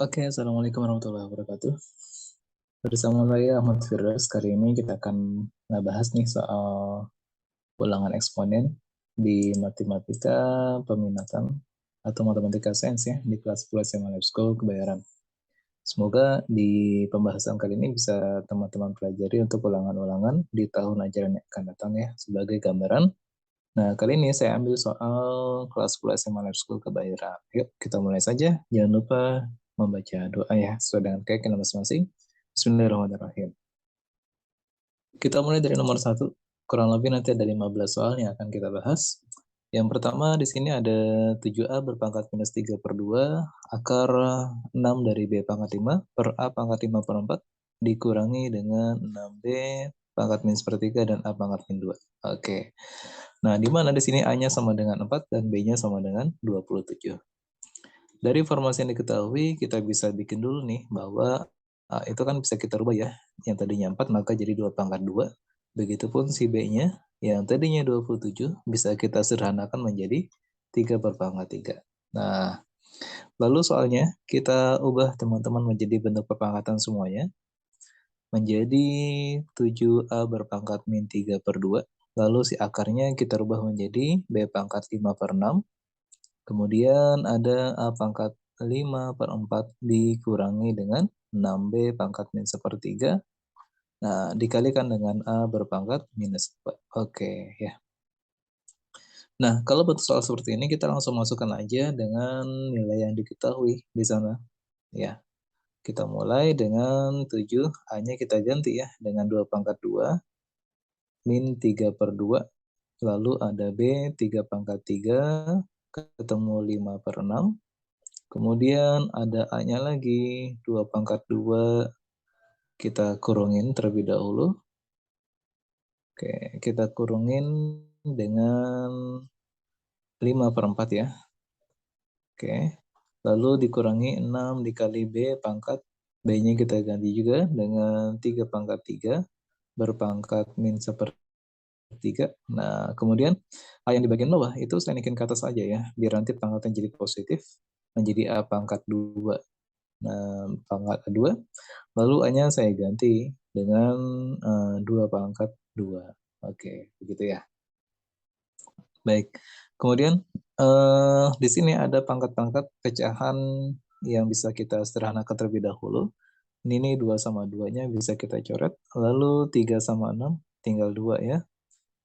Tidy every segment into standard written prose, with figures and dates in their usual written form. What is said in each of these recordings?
Oke, Assalamualaikum warahmatullahi wabarakatuh. Bersama saya Ahmad Firdaus, kali ini kita akan ngebahas nih soal ulangan eksponen di matematika peminatan atau matematika sains ya di kelas 10 SMA Lab School Kebayoran. Semoga di pembahasan kali ini bisa teman-teman pelajari untuk ulangan-ulangan di tahun ajaran yang akan datang ya sebagai gambaran. Nah, kali ini saya ambil soal kelas 10 SMA Lab School Kebayoran. Yuk, kita mulai saja. Jangan lupa membaca doa ya, sesuai dengan keyakinan masing-masing. Bismillahirrahmanirrahim. Kita mulai dari nomor 1. Kurang lebih nanti ada 15 soal yang akan kita bahas. Yang pertama di sini ada 7A berpangkat minus 3 per 2, akar 6 dari B pangkat 5 per A pangkat 5 per 4, dikurangi dengan 6B pangkat min sepertiga dan A pangkat min 2. Oke. Nah, di mana di sini A-nya sama dengan 4 dan B-nya sama dengan 27. Dari informasi yang diketahui, kita bisa bikin dulu nih bahwa itu kan bisa kita rubah ya. Yang tadinya 4 maka jadi 2 pangkat 2. Begitupun si B-nya yang tadinya 27 bisa kita sederhanakan menjadi 3 per pangkat 3. Nah, lalu soalnya kita ubah teman-teman menjadi bentuk perpangkatan semuanya. Menjadi 7A berpangkat min 3 per 2. Lalu si akarnya kita rubah menjadi B pangkat 5 per 6. Kemudian ada A pangkat 5 per 4 dikurangi dengan 6B pangkat min sepertiga. Nah, dikalikan dengan A berpangkat minus 4. Oke, ya. Nah, kalau bentuk soal seperti ini, kita langsung masukkan aja dengan nilai yang diketahui di sana. Ya, kita mulai dengan 7, A-nya kita ganti ya, dengan 2 pangkat 2, min 3 per 2. Lalu ada B, 3 pangkat 3, ketemu 5 per 6. Kemudian ada A-nya lagi, 2 pangkat 2, kita kurungin terlebih dahulu. Oke, kita kurungin dengan 5 per 4 ya. Oke, lalu dikurangi 6 dikali B pangkat, B-nya kita ganti juga dengan 3 pangkat 3 berpangkat min sepertiga. Nah, kemudian A yang di bagian bawah itu saya naikin ke atas aja ya, biar nanti pangkatnya jadi positif, menjadi A pangkat 2. Nah, pangkat 2, lalu A-nya saya ganti dengan 2 pangkat 2. Oke, begitu ya. Baik, kemudian di sini ada pangkat-pangkat pecahan yang bisa kita sederhanakan terlebih dahulu. Ini nih 2 sama 2-nya bisa kita coret, lalu 3 sama 6 tinggal 2 ya.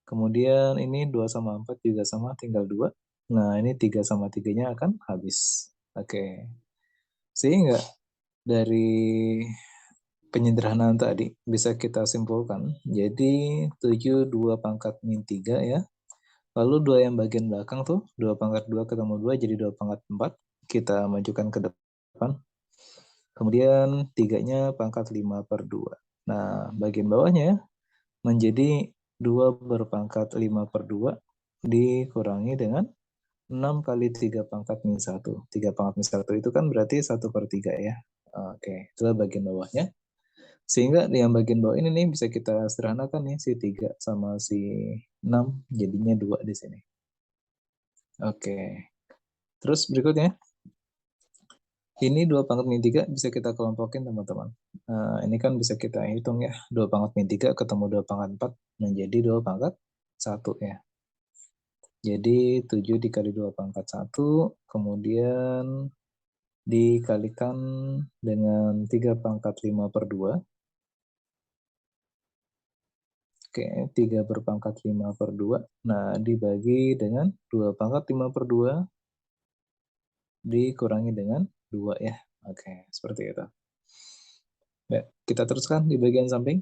Kemudian ini 2 sama 4 juga sama, tinggal 2. Nah, ini 3 sama 3-nya akan habis. Oke, sehingga dari penyederhanaan tadi bisa kita simpulkan. Jadi 7 2 pangkat min 3 ya. Lalu 2 yang bagian belakang tuh, 2 pangkat 2 ketemu 2 jadi 2 pangkat 4. Kita majukan ke depan. Kemudian 3-nya pangkat 5 per 2. Nah, bagian bawahnya menjadi 2 berpangkat 5 per 2 dikurangi dengan 6 kali 3 pangkat min 1. 3 pangkat min 1 itu kan berarti 1 per 3 ya. Oke, itulah bagian bawahnya. Sehingga yang bagian bawah ini nih bisa kita sederhanakan nih, si 3 sama si 6 jadinya 2 di sini. Oke. Terus berikutnya, ini 2 pangkat min 3 bisa kita kelompokin teman-teman. Ini kan bisa kita hitung ya, 2 pangkat min 3 ketemu 2 pangkat 4 menjadi 2 pangkat 1 ya. Jadi 7 dikali 2 pangkat 1, kemudian dikalikan dengan 3 pangkat 5 per 2. Oke, 3 berpangkat 5 per 2. Nah, dibagi dengan 2 pangkat 5 per 2 dikurangi dengan 2 ya. Oke, seperti itu. Ya, kita teruskan di bagian samping.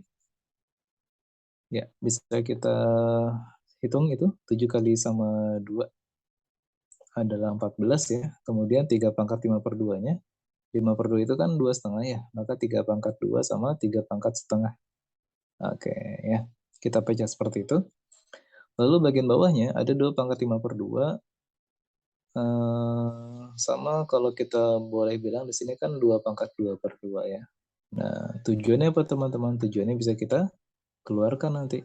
Ya, bisa kita hitung itu 7 kali sama 2 adalah 14 ya. Kemudian 3 pangkat 5 per 2-nya. 5 per 2 itu kan 2 setengah ya. Maka 3 pangkat 2 sama 3 pangkat setengah. Oke ya. Kita pecah seperti itu. Lalu bagian bawahnya ada 2 pangkat 5 per 2. Sama kalau kita boleh bilang di sini kan 2 pangkat 2 per 2 ya. Nah, tujuannya apa teman-teman? Tujuannya bisa kita keluarkan nanti.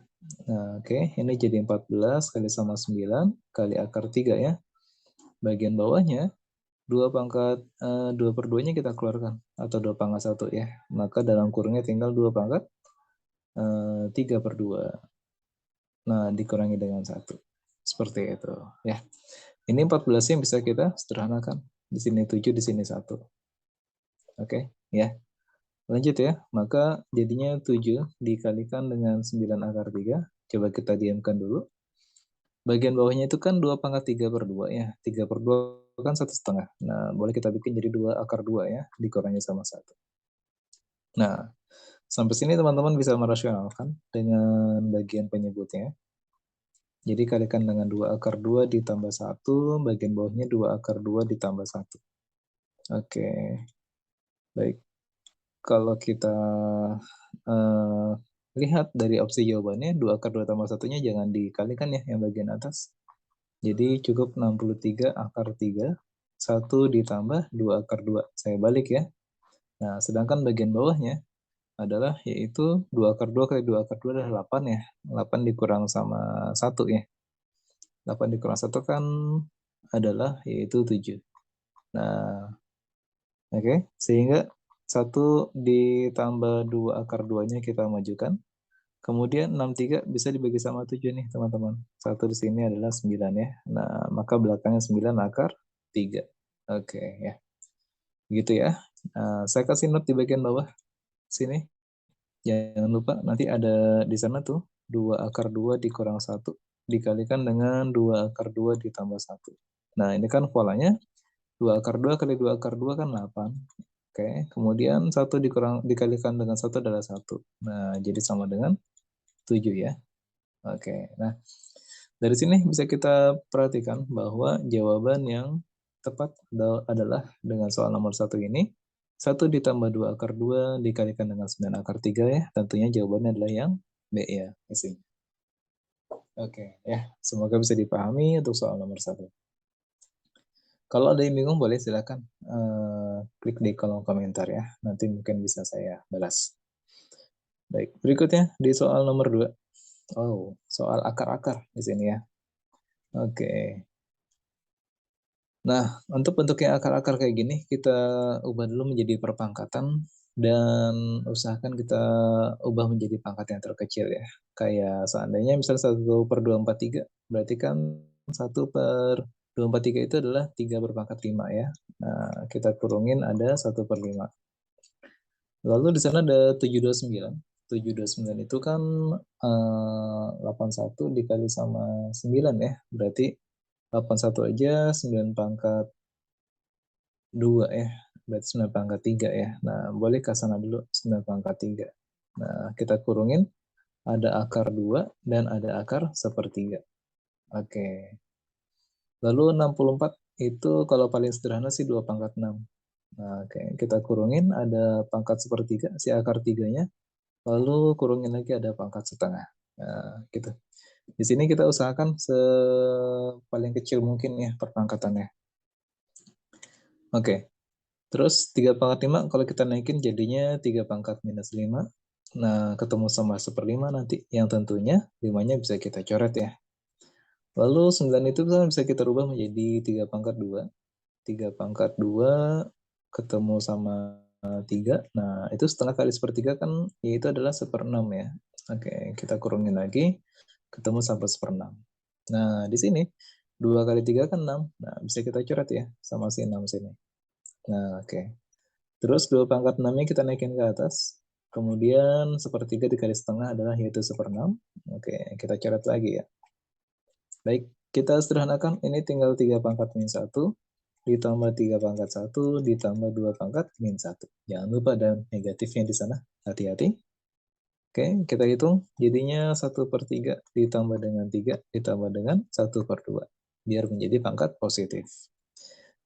Nah, oke, ini jadi 14 kali sama 9 kali akar 3 ya. Bagian bawahnya 2 per 2-nya kita keluarkan, atau 2 pangkat 1 ya. Maka dalam kurungnya tinggal 2 pangkat 3 per 2. Nah, dikurangi dengan 1. Seperti itu ya. Ini 14 yang bisa kita sederhanakan. Di sini 7, di sini 1. Oke, ya. Lanjut ya. Maka jadinya 7 dikalikan dengan 9 akar 3. Coba kita diamkan dulu. Bagian bawahnya itu kan 2 pangkat 3 per 2 ya. 3 per 2 kan 1,5. Nah, boleh kita bikin jadi 2 akar 2 ya. Dikurangi sama 1. Nah, sampai sini teman-teman bisa merasionalkan dengan bagian penyebutnya. Jadi kalikan dengan 2 akar 2 ditambah 1, bagian bawahnya 2 akar 2 ditambah 1. Oke, baik. Kalau kita uh, lihat dari opsi jawabannya, 2 akar 2 tambah 1-nya jangan dikalikan ya, yang bagian atas. Jadi cukup 63 akar 3, 1 ditambah 2 akar 2. Saya balik ya. Nah, sedangkan bagian bawahnya adalah yaitu 2 akar 2 kali 2 akar 2 adalah 8 ya. 8 dikurang sama 1 ya. 8 dikurang 1 kan adalah yaitu 7. Nah, oke. Sehingga 1 ditambah 2 akar 2-nya kita majukan. Kemudian 63 bisa dibagi sama 7 nih teman-teman. 1 di sini adalah 9 ya. Nah, maka belakangnya 9 akar 3. Oke ya. Gitu ya. Saya kasih note di bagian bawah sini. Jangan lupa nanti ada di sana tuh 2 akar 2 dikurang 1 dikalikan dengan 2 akar 2 ditambah 1. Nah, ini kan polanya 2 akar 2 kali 2 akar 2 kan 8. Oke, kemudian 1 dikalikan dengan 1 adalah 1. Nah, jadi sama dengan 7 ya. Oke, nah dari sini bisa kita perhatikan bahwa jawaban yang tepat adalah dengan soal nomor 1 ini. 1 ditambah 2 akar 2 dikalikan dengan 9 akar 3 ya. Tentunya jawabannya adalah yang B ya. Isinya. Oke, ya. Semoga bisa dipahami untuk soal nomor 1. Kalau ada yang bingung boleh silakan klik di kolom komentar ya. Nanti mungkin bisa saya balas. Baik, berikutnya di soal nomor 2. Oh, soal akar-akar di sini ya. Oke. Nah, untuk bentuk yang akar-akar kayak gini, kita ubah dulu menjadi perpangkatan dan usahakan kita ubah menjadi pangkat yang terkecil ya. Kayak seandainya misalnya 1 per 243, berarti kan 1 per 243 itu adalah 3 berpangkat 5 ya. Nah, kita kurungin ada 1 per 5. Lalu di sana ada 729. 729 itu kan 81 dikali sama 9 ya. Berarti 81 aja 9 pangkat 2 ya. Berarti 9 pangkat 3 ya. Nah, boleh ke sana dulu 9 pangkat 3. Nah, kita kurungin ada akar 2 dan ada akar sepertiga. Oke. Lalu 64 itu kalau paling sederhana sih 2 pangkat 6. Nah, oke. Kita kurungin ada pangkat sepertiga, si akar 3-nya. Lalu kurungin lagi ada pangkat setengah. Nah, gitu. Di sini kita usahakan paling kecil mungkin ya perpangkatannya. Oke. Terus 3 pangkat 5 kalau kita naikin jadinya 3 pangkat minus 5. Nah, ketemu sama 1/5 nanti. Yang tentunya 5-nya bisa kita coret ya. Lalu 9 itu bisa kita rubah menjadi 3 pangkat 2. 3 pangkat 2 ketemu sama 3. Nah, itu setengah kali sepertiga kan yaitu adalah 1/6 ya. Oke, kita kurungin lagi. Ketemu sampai 1/6. Nah, di sini 2 kali 3 kan 6. Nah, bisa kita coret ya sama si 6 sini. Nah, oke. Terus 2 pangkat 6-nya kita naikin ke atas. Kemudian sepertiga dikali setengah adalah yaitu 1/6. Oke, kita coret lagi ya. Baik, kita sederhanakan. Ini tinggal 3 pangkat min 1 ditambah 3 pangkat 1 ditambah 2 pangkat min 1. Jangan lupa ada negatifnya di sana. Hati-hati. Oke, kita hitung. Jadinya 1/3 ditambah dengan 3 ditambah dengan 1/2. Biar menjadi pangkat positif.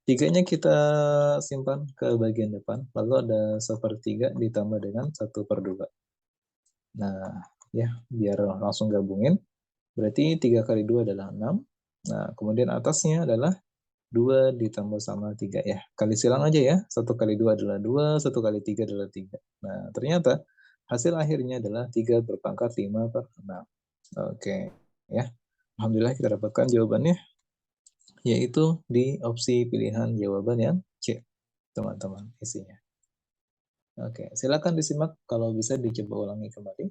3-nya kita simpan ke bagian depan. Lalu ada 1/3 ditambah dengan 1/2. Nah, ya, biar langsung gabungin. Berarti 3 kali 2 adalah 6. Nah, kemudian atasnya adalah 2 ditambah sama 3 ya. Kali silang aja ya. 1 kali 2 adalah 2, 1 kali 3 adalah 3. Nah, ternyata hasil akhirnya adalah 3 berpangkat 5/6. Oke, ya. Alhamdulillah kita dapatkan jawabannya. yaitu di opsi pilihan jawaban yang C, teman-teman, isinya. Oke, silakan disimak, kalau bisa dicoba ulangi kembali.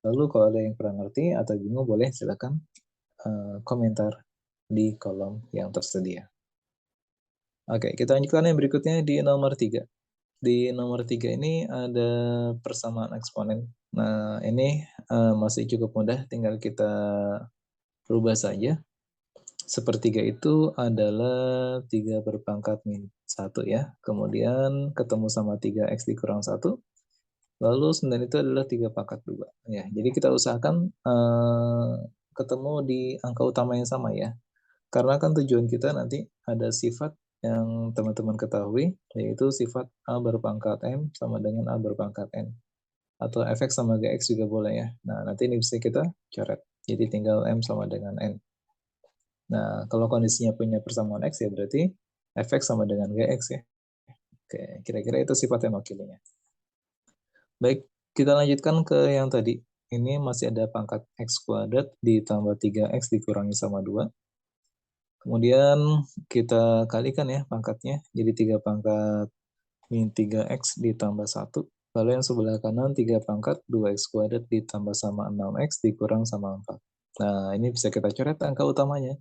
Lalu kalau ada yang kurang ngerti atau bingung, boleh silakan komentar di kolom yang tersedia. Oke, kita lanjutkan yang berikutnya di nomor 3. Di nomor 3 ini ada persamaan eksponen. Nah, ini masih cukup mudah, tinggal kita rubah saja. Sepertiga itu adalah 3 berpangkat min 1 ya. Kemudian ketemu sama 3x dikurang 1. Lalu 9 itu adalah 3 pangkat 2. Ya, jadi kita usahakan ketemu di angka utama yang sama ya. Karena kan tujuan kita nanti ada sifat yang teman-teman ketahui, yaitu sifat A berpangkat M sama dengan A berpangkat N. Atau fx sama gx juga boleh ya. Nah, nanti ini bisa kita coret. Jadi tinggal M sama dengan N. Nah, kalau kondisinya punya persamaan X ya berarti fx sama dengan gx ya. Oke, kira-kira itu sifat yang mewakilinya. Baik, kita lanjutkan ke yang tadi. Ini masih ada pangkat X kuadrat ditambah 3X dikurangi sama 2. Kemudian kita kalikan ya pangkatnya. Jadi 3 pangkat min 3X ditambah 1. Lalu yang sebelah kanan 3 pangkat 2X kuadrat ditambah sama 6X dikurang sama 4. Nah, ini bisa kita coret angka utamanya.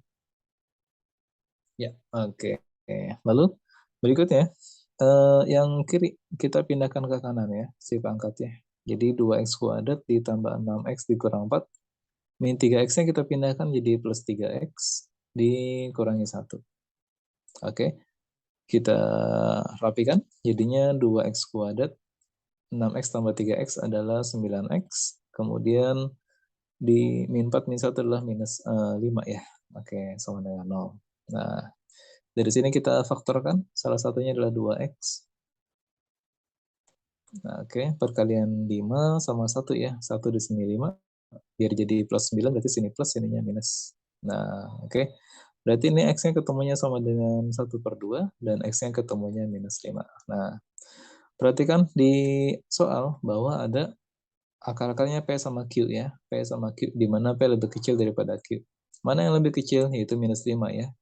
Ya, oke. Lalu berikutnya, yang kiri kita pindahkan ke kanan ya, si pangkatnya. Jadi 2X kuadrat ditambah 6X dikurang 4. Min 3X-nya kita pindahkan jadi plus 3X dikurangi 1. Oke, kita rapikan. Jadinya 2X kuadrat 6X tambah 3X adalah 9X. Kemudian di min 4 min 1 adalah minus 5 ya. Oke, sama dengan 0. Nah, dari sini kita faktorkan. Salah satunya adalah 2X. Nah, oke, perkalian 5 sama 1 ya. 1 di sini 5. Biar jadi plus 9, berarti sini plus, sininya minus. Nah, oke. Berarti ini X-nya ketemunya sama dengan 1 per 2, dan X-nya ketemunya minus 5. Nah, perhatikan di soal bahwa ada akar-akarnya P sama Q ya. P sama Q, di mana P lebih kecil daripada Q. Mana yang lebih kecil? Yaitu minus 5 ya.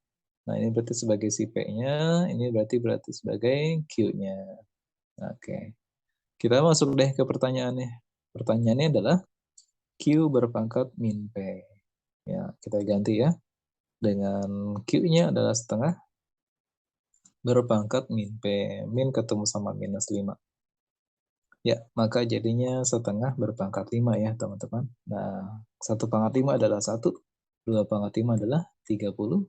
Nah, ini berarti sebagai si P-nya, ini berarti sebagai Q-nya. Oke. Kita masuk deh ke pertanyaannya. Pertanyaannya adalah Q berpangkat min P. Ya, kita ganti ya. Dengan Q-nya adalah setengah berpangkat min P. Min ketemu sama minus 5. Ya, maka jadinya setengah berpangkat 5 ya, teman-teman. Nah, 1 pangkat 5 adalah 1, 2 pangkat 5 adalah 32.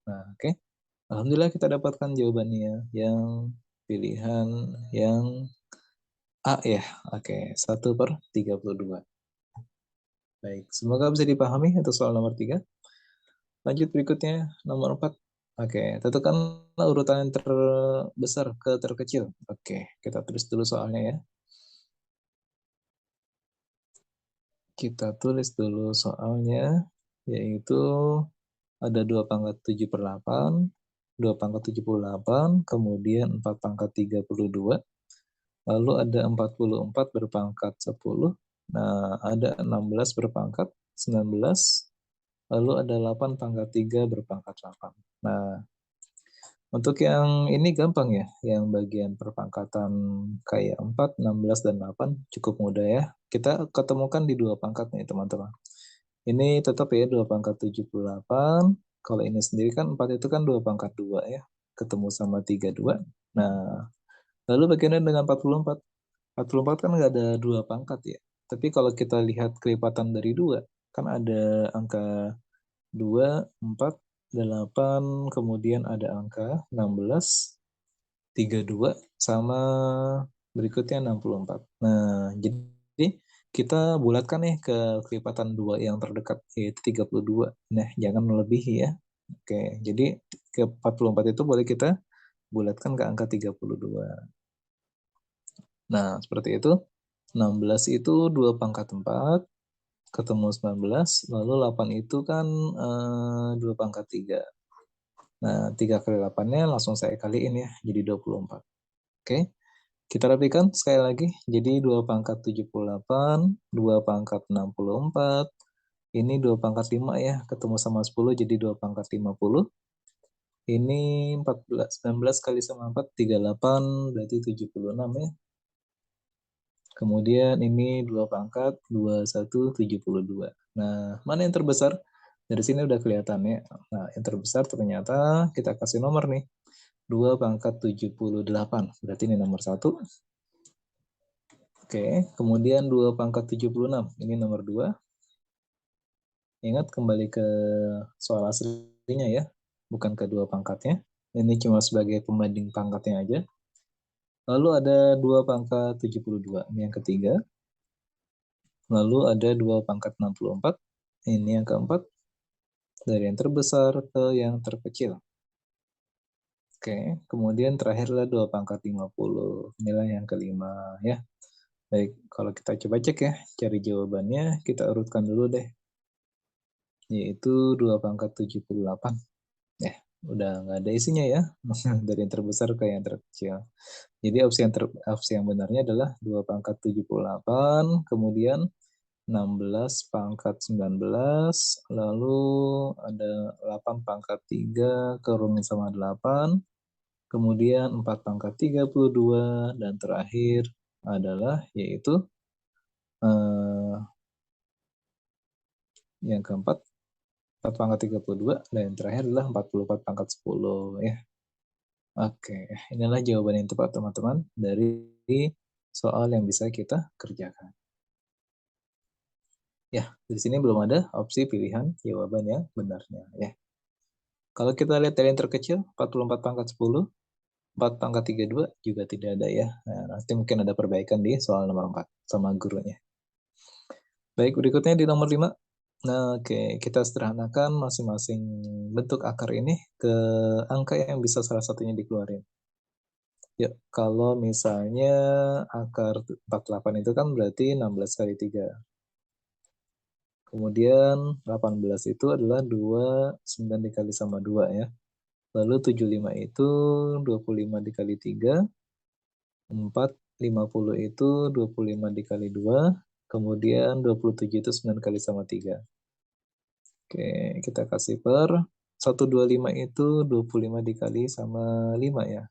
Nah, oke. Alhamdulillah kita dapatkan jawabannya yang pilihan yang A ya. Oke, 1 per 32. Baik, semoga bisa dipahami untuk soal nomor 3. Lanjut berikutnya, nomor 4. Oke, tentukanlah urutan yang terbesar ke terkecil. Oke, kita tulis dulu soalnya ya. Kita tulis dulu soalnya, yaitu ada 2 pangkat 7 per 8, 2 pangkat 78, kemudian 4 pangkat 32, lalu ada 44 berpangkat 10, nah ada 16 berpangkat 19, lalu ada 8 pangkat 3 berpangkat 8. Nah, untuk yang ini gampang ya, yang bagian perpangkatan kayak 4, 16, dan 8 cukup mudah ya. Kita ketemukan di 2 pangkat nih teman-teman. Ini tetap ya 2 pangkat 78. Kalau ini sendiri kan 4 itu kan 2 pangkat 2 ya. Ketemu sama 32. Nah, lalu bagaimana dengan 44? 44 kan nggak ada 2 pangkat ya. Tapi kalau kita lihat kelipatan dari 2, kan ada angka 2, 4, 8, kemudian ada angka 16, 32, sama berikutnya 64. Nah, jadi kita bulatkan nih ke kelipatan 2 yang terdekat, yaitu 32. Nah, jangan melebihi ya. Oke, jadi ke 44 itu boleh kita bulatkan ke angka 32. Nah, seperti itu. 16 itu 2 pangkat 4, ketemu 19, lalu 8 itu kan 2 pangkat 3. Nah, 3 kali 8-nya langsung saya kaliin ya, jadi 24. Oke, kita rapikan sekali lagi. Jadi 2 pangkat 78, 2 pangkat 64, ini 2 pangkat 5 ya, ketemu sama 10 jadi 2 pangkat 50. Ini 19 kali sama 4, 38, berarti 76 ya. Kemudian ini 2 pangkat, 21, 72. Nah, mana yang terbesar? Dari sini udah kelihatan ya. Nah, yang terbesar ternyata kita kasih nomor nih. 2 pangkat 78. Berarti ini nomor 1. Oke, kemudian 2 pangkat 76. Ini nomor 2. Ingat kembali ke soal aslinya ya. Bukan ke 2 pangkatnya. Ini cuma sebagai pembanding pangkatnya aja. Lalu ada 2 pangkat 72. Ini yang ketiga. Lalu ada 2 pangkat 64. Ini yang keempat. Dari yang terbesar ke yang terkecil. Oke, kemudian terakhirlah 2 pangkat 50. Inilah yang kelima ya. Baik, kalau kita coba cek ya, cari jawabannya, kita urutkan dulu deh. Yaitu 2 pangkat 78. Ya, udah nggak ada isinya ya. Dari yang terbesar ke yang terkecil. Jadi opsi yang benarnya adalah 2 pangkat 78, kemudian 16 pangkat 19, lalu ada 8 pangkat 3 kurung sama 8, kemudian 4 pangkat 32, dan terakhir adalah yaitu eh, yang keempat 4 pangkat 32, dan yang terakhir adalah 44 pangkat 10 ya. Oke, inilah jawaban yang tepat teman-teman dari soal yang bisa kita kerjakan. Ya, di sini belum ada opsi pilihan jawaban yang benarnya ya. Kalau kita lihat dari yang terkecil, 44 pangkat 10, 4 pangkat 32 juga tidak ada ya. Nah, nanti mungkin ada perbaikan di soal nomor 4 sama gurunya. Baik, berikutnya di nomor 5. Nah, oke, kita sederhanakan masing-masing bentuk akar ini ke angka yang bisa salah satunya dikeluarin. Yuk, kalau misalnya akar 48 itu kan berarti 16 kali 3. Kemudian 18 itu adalah 9 dikali sama 2 ya. Lalu 75 itu 25 dikali 3. 50 itu 25 dikali 2. Kemudian 27 itu 9 kali sama 3. Oke, kita kasih per 125 itu 25 dikali sama 5 ya.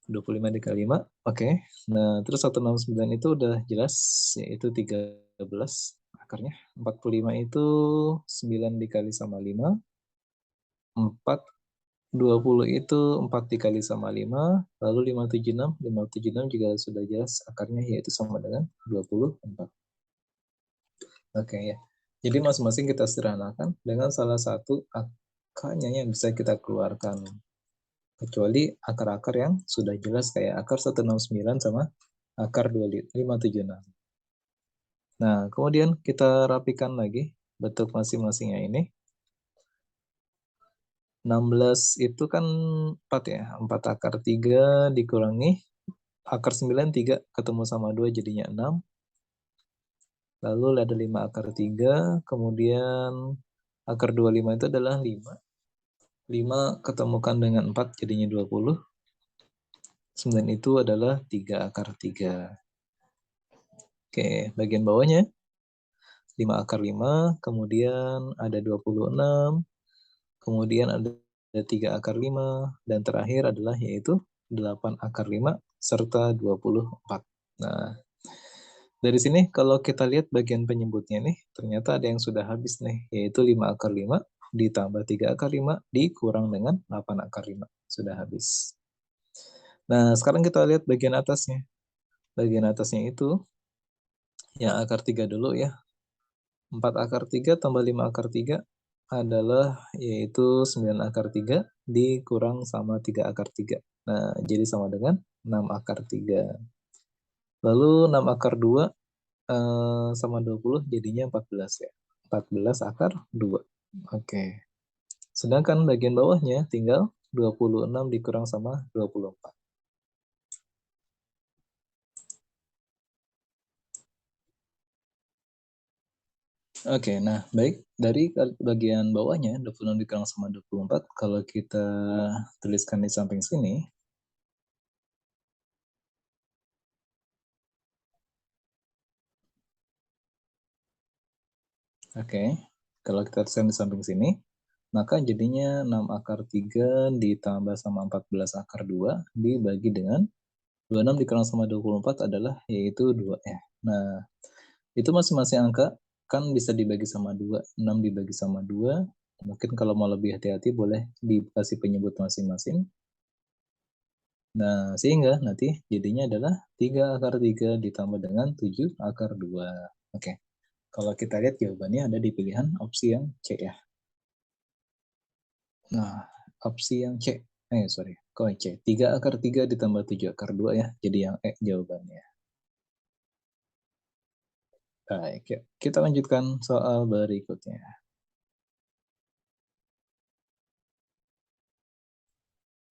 25 dikali 5, oke. Nah, terus 169 itu udah jelas, yaitu 13 akarnya. 45 itu 9 dikali sama 5. 4, 20 itu 4 dikali sama 5. Lalu 576, 576 juga sudah jelas akarnya, yaitu sama dengan 24. Oke ya. Jadi masing-masing kita sederhanakan dengan salah satu akarnya yang bisa kita keluarkan. Kecuali akar-akar yang sudah jelas kayak akar 169 sama akar 576. Nah, kemudian kita rapikan lagi bentuk masing-masingnya ini. 16 itu kan 4 ya. 4 akar 3 dikurangi akar 9, 3 ketemu sama 2 jadinya 6. Lalu ada 5 akar 3, kemudian akar 25 itu adalah 5. 5 ketemukan dengan 4 jadinya 20. 9 itu adalah 3 akar 3. Oke, bagian bawahnya 5 akar 5, kemudian ada 26, kemudian ada 3 akar 5, dan terakhir adalah yaitu 8 akar 5 serta 24. Nah, dari sini kalau kita lihat bagian penyebutnya nih, ternyata ada yang sudah habis nih, yaitu 5 akar 5 ditambah 3 akar 5 dikurang dengan 8 akar 5. Sudah habis. Nah, sekarang kita lihat bagian atasnya. Bagian atasnya itu yang akar 3 dulu ya. 4 akar 3 tambah 5 akar 3 adalah yaitu 9 akar 3 dikurang sama 3 akar 3. Nah, jadi sama dengan 6 akar 3. Lalu 6 akar 2 sama 20 jadinya 14 ya. 14 akar 2. Oke. Sedangkan bagian bawahnya tinggal 26 dikurang sama 24. Oke, nah baik. Dari bagian bawahnya 26 dikurang sama 24, kalau kita tuliskan di samping sini, oke, kalau kita tuliskan di samping sini, Maka jadinya 6 akar 3 ditambah sama 14 akar 2 dibagi dengan 26 dikurang sama 24 adalah yaitu 2 ya. Nah, itu masing-masing angka kan bisa dibagi sama 2. 6 dibagi sama 2. Mungkin kalau mau lebih hati-hati boleh dikasih penyebut masing-masing. Nah, sehingga nanti jadinya adalah 3 akar 3 ditambah dengan 7 akar 2. Oke. Kalau kita lihat jawabannya ada di pilihan opsi yang C ya. Nah, opsi yang C. Sorry. Kok C? 3 akar 3 ditambah 7 akar 2 ya. Jadi yang E jawabannya. Baik, yuk. Kita lanjutkan soal berikutnya.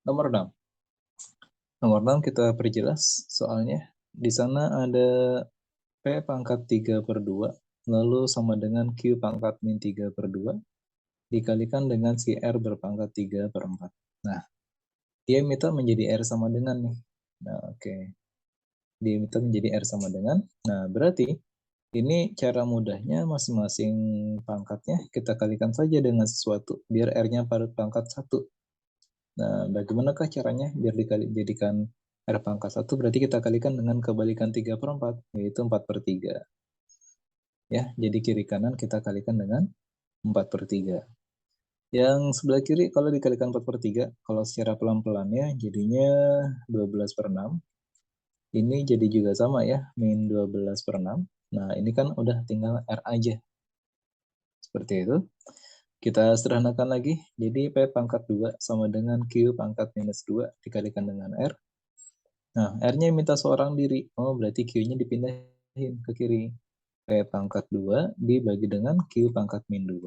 Nomor 6. Nomor 6 kita perjelas soalnya. Di sana ada P pangkat 3 per 2, lalu sama dengan Q pangkat min 3 per 2, dikalikan dengan si R berpangkat 3 per 4. Nah, dia minta menjadi R sama dengan nih. Nah, oke. Dia minta menjadi R sama dengan. Nah, berarti ini cara mudahnya masing-masing pangkatnya kita kalikan saja dengan sesuatu, biar R-nya pada pangkat 1. Nah, bagaimanakah caranya biar dijadikan R pangkat 1? Berarti kita kalikan dengan kebalikan 3 per 4, yaitu 4 per 3. Ya, jadi kiri kanan kita kalikan dengan 4 per 3. Yang sebelah kiri kalau dikalikan 4 per 3, kalau secara pelan-pelannya jadinya 12 per 6. Ini jadi juga sama ya, min 12 per 6. Nah, ini kan udah tinggal R aja. Seperti itu. Kita sederhanakan lagi. Jadi P pangkat 2 sama dengan Q pangkat minus 2 dikalikan dengan R. Nah, R-nya minta seorang diri. Oh, berarti Q-nya dipindahin ke kiri. P pangkat 2 dibagi dengan Q pangkat min 2.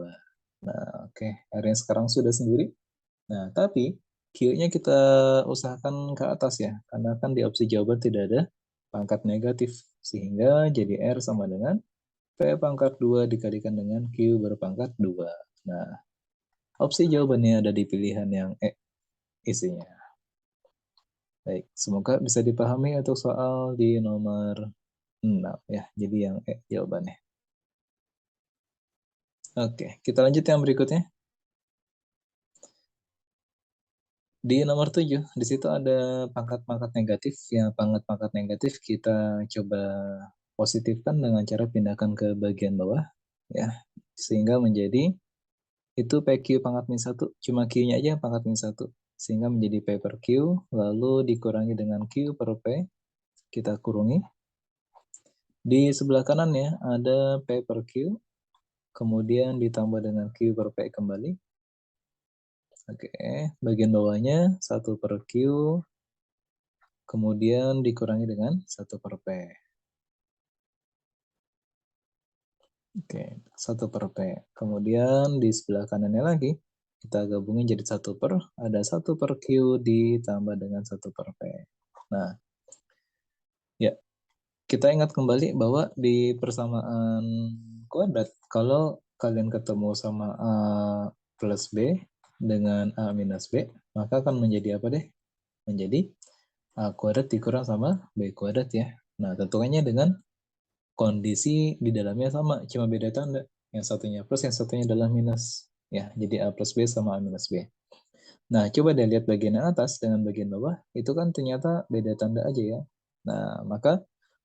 Nah, oke. R-nya sekarang sudah sendiri. Nah, tapi Q-nya kita usahakan ke atas ya. Karena kan di opsi jawaban tidak ada pangkat negatif. Sehingga jadi R sama dengan P pangkat 2 dikalikan dengan Q berpangkat 2. Nah, opsi jawabannya ada di pilihan yang E isinya. Baik, semoga bisa dipahami untuk soal di nomor 6 ya. Jadi yang E jawabannya. Oke, kita lanjut yang berikutnya. Di nomor 7, di situ ada pangkat-pangkat negatif. Yang pangkat-pangkat negatif kita coba positifkan dengan cara pindahkan ke bagian bawah ya. Sehingga menjadi itu PQ pangkat min 1, cuma Q-nya aja pangkat min 1. Sehingga menjadi P per Q, lalu dikurangi dengan Q per P, kita kurangi. Di sebelah kanannya ada P per Q, kemudian ditambah dengan Q per P kembali. Oke, bagian bawahnya 1 per Q, kemudian dikurangi dengan 1 per P. Oke, 1 per P. Kemudian di sebelah kanannya lagi, kita gabungin jadi 1 per, ada 1 per Q ditambah dengan 1 per P. Nah, ya, kita ingat kembali bahwa di persamaan kuadrat, kalau kalian ketemu sama A plus B dengan A minus B, maka akan menjadi apa deh? Menjadi A kuadrat dikurang sama B kuadrat ya. Nah, tentunya dengan kondisi di dalamnya sama, cuma beda tanda. Yang satunya plus, yang satunya adalah minus. Ya, jadi A plus B sama A minus B. Nah, coba deh lihat bagian atas dengan bagian bawah, itu kan ternyata beda tanda aja ya. Nah, maka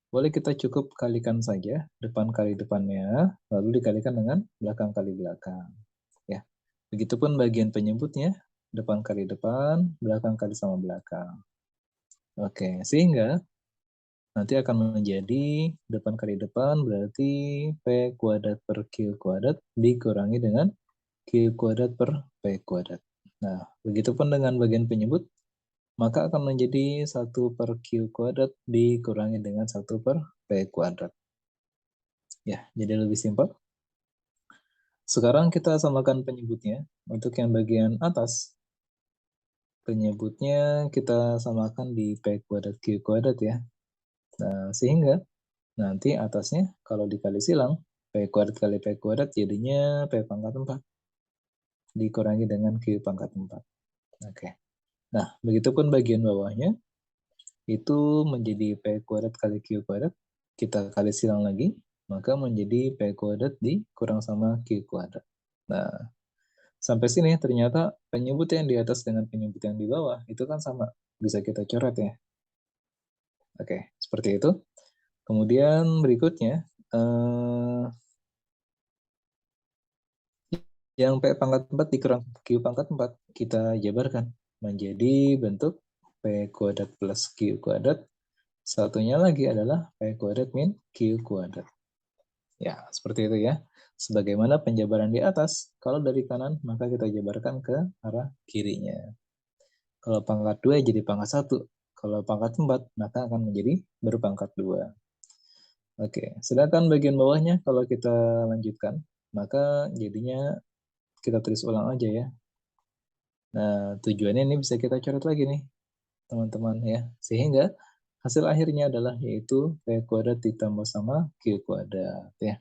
boleh kita cukup kalikan saja depan kali depannya, lalu dikalikan dengan belakang kali belakang. Ya, begitupun bagian penyebutnya, depan kali depan, belakang kali sama belakang. Oke, sehingga nanti akan menjadi depan kali depan berarti P kuadrat per Q kuadrat dikurangi dengan Q kuadrat per P kuadrat. Nah, begitupun dengan bagian penyebut, maka akan menjadi 1 per Q kuadrat dikurangi dengan 1 per P kuadrat. Ya, jadi lebih simpel. Sekarang kita samakan penyebutnya. Untuk yang bagian atas, penyebutnya kita samakan di P kuadrat Q kuadrat ya. Nah, sehingga nanti atasnya kalau dikali silang, P kuadrat kali P kuadrat jadinya P pangkat 4. Dikurangi dengan Q pangkat 4. Oke. Nah, begitupun bagian bawahnya, itu menjadi P kuadrat kali Q kuadrat. Kita kali silang lagi, maka menjadi P kuadrat dikurang sama Q kuadrat. Nah, Sampai sini ternyata penyebut yang di atas dengan penyebut yang di bawah itu kan sama. Bisa kita coret ya. Oke, seperti itu. Kemudian berikutnya, yang P pangkat 4 dikurang Q pangkat 4 kita jabarkan menjadi bentuk P kuadrat plus Q kuadrat. Satunya lagi adalah P kuadrat min Q kuadrat. Ya, seperti itu ya. Sebagaimana penjabaran di atas, kalau dari kanan maka kita jabarkan ke arah kirinya. Kalau pangkat 2 jadi pangkat 1. Kalau pangkat 4 maka akan menjadi berpangkat 2. Oke, sedangkan bagian bawahnya kalau kita lanjutkan, maka jadinya kita tulis ulang aja ya. Nah, tujuannya ini bisa kita coret lagi nih, teman-teman ya. Sehingga hasil akhirnya adalah yaitu P kuadrat ditambah sama Q kuadrat ya.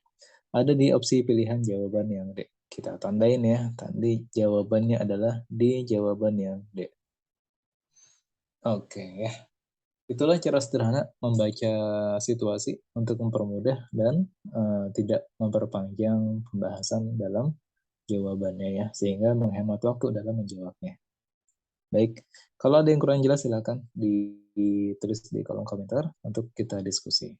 Ada di opsi pilihan jawaban yang D. Kita tandain ya, tadi jawabannya adalah di jawaban yang D. Oke ya. Itulah cara sederhana membaca situasi untuk mempermudah dan tidak memperpanjang pembahasan dalam jawabannya ya, sehingga menghemat waktu dalam menjawabnya. Baik, kalau ada yang kurang jelas silakan ditulis di kolom komentar untuk kita diskusi.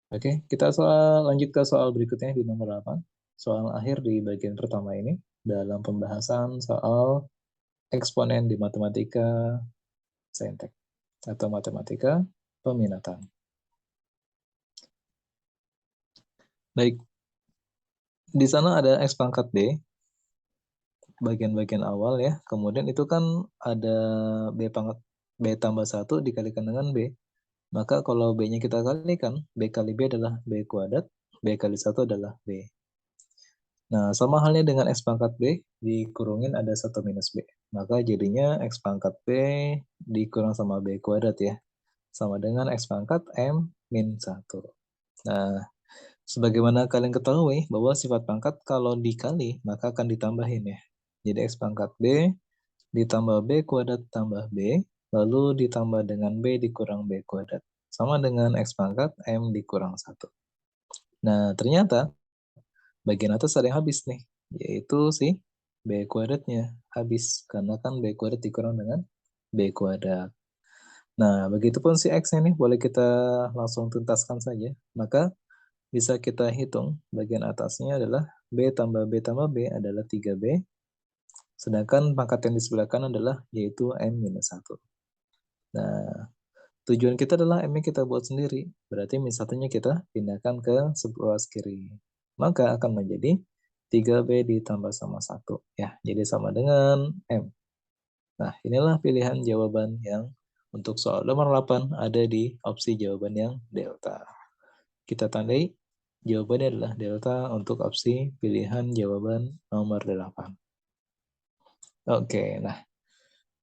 Oke, kita lanjut ke soal berikutnya di nomor 8. Soal akhir di bagian pertama ini dalam pembahasan soal eksponen di matematika saintek atau matematika peminatan. Baik, di sana ada X pangkat B, bagian-bagian awal ya. Kemudian itu kan ada B pangkat B tambah 1 dikalikan dengan B. Maka kalau B-nya kita kalikan, B kali B adalah B kuadrat, B kali 1 adalah B. Nah, sama halnya dengan X pangkat B, dikurungin ada 1 minus B. Maka jadinya X pangkat B dikurang sama B kuadrat ya. Sama dengan X pangkat M min 1. Nah, sebagaimana kalian ketahui bahwa sifat pangkat kalau dikali maka akan ditambahin ya. Jadi X pangkat B ditambah B kuadrat tambah B, lalu ditambah dengan B dikurang B kuadrat. Sama dengan X pangkat M dikurang 1. Nah, ternyata bagian atas ada yang habis nih, yaitu si B kuadratnya habis, karena kan B kuadrat dikurang dengan B kuadrat. Nah, begitupun si X-nya nih, boleh kita langsung tuntaskan saja. Maka bisa kita hitung bagian atasnya adalah B tambah B tambah B adalah 3B. Sedangkan pangkat yang di sebelah kanan adalah yaitu M minus 1. Nah, tujuan kita adalah M-nya kita buat sendiri. Berarti min satunya kita pindahkan ke sebelah kiri. Maka akan menjadi 3B ditambah sama 1. Ya, jadi sama dengan M. Nah, inilah pilihan jawaban yang untuk soal nomor 8 ada di opsi jawaban yang delta. Kita tandai jawabannya adalah delta untuk opsi pilihan jawaban nomor 8. Oke, nah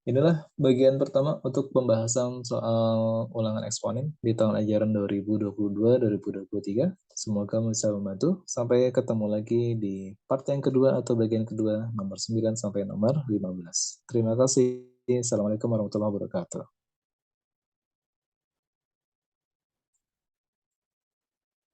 inilah bagian pertama untuk pembahasan soal ulangan eksponen di tahun ajaran 2022-2023. Semoga bisa membantu. Sampai ketemu lagi di part yang kedua atau bagian kedua nomor 9 sampai nomor 15. Terima kasih. Assalamualaikum warahmatullahi wabarakatuh.